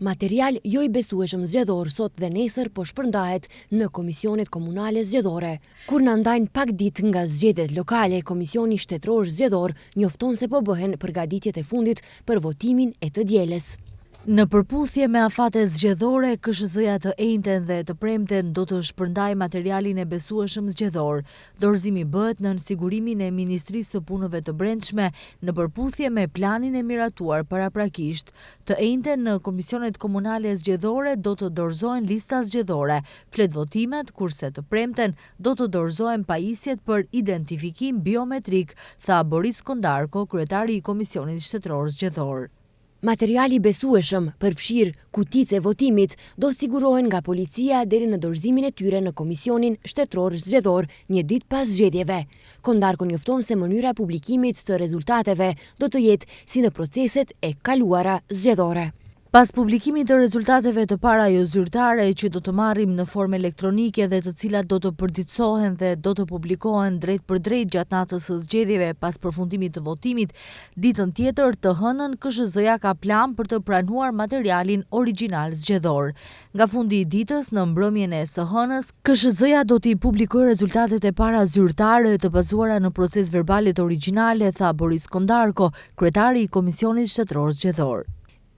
Material jo i besueshëm zgjedhor sot dhe nesër po shpërndahet në komisionet komunale zgjedhore. Kur na ndajnë pak ditë nga zgjedhjet lokale, Komisioni Shtetëror Zgjedhor njofton se po bëhen përgatitjet e fundit për votimin e të dielës. Në përputhje me afatet zgjedhore, KSZ-ja të enjten dhe të premten do të shpërndajë materialin e besueshëm zgjedhor. Dorëzimi bëhet nën sigurimin e Ministrisë së Punëve të Brendshme në përputhje me planin e miratuar paraprakisht. Të enjten në komisionet komunale zgjedhore do të dorëzohen lista zgjedhore, flet votimet, kurse të premten do të dorëzohen pajisjet për identifikim biometrik, tha Boris Kondarko, kryetari i Komisionit Shtetëror Zgjedhor. Materiali besueshëm, përfshirë kutitë e votimit, do sigurohen nga policia deri në dorëzimin e tyre në Komisionin Shtetëror Zgjedhor një ditë pas zgjedhjeve. Kondarko njofton se mënyra e publikimit të rezultateve do të jetë si në proceset e kaluara zgjedhore. Pas publikimit të rezultateve të para jo zyrtare që do të marrim në formë elektronike dhe të cilat do të përditësohen dhe do të publikohen drejt për drejt gjatë natës së zgjedhjeve pas përfundimit të votimit, ditën tjetër të hënën KSZ-ja ka plan për të pranuar materialin origjinal zgjedhor. Nga fundi i ditës në mbrëmjen e së hënës, KSZ-ja do t'i publikojë rezultatet e para zyrtare të bazuara në proces verbalet origjinale, tha Boris Kondarko, kryetari i Komisionit Shtetëror Zgjedhor.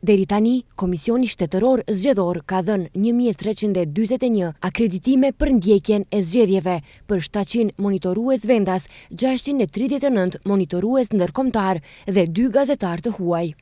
Deri tani, Komisioni Shtetëror Zgjedhor ka dhënë 1341 akreditime për ndjekjen e zgjedhjeve për 700 monitorues vendas, 639 monitorues ndërkombëtar dhe 2 gazetar të huaj.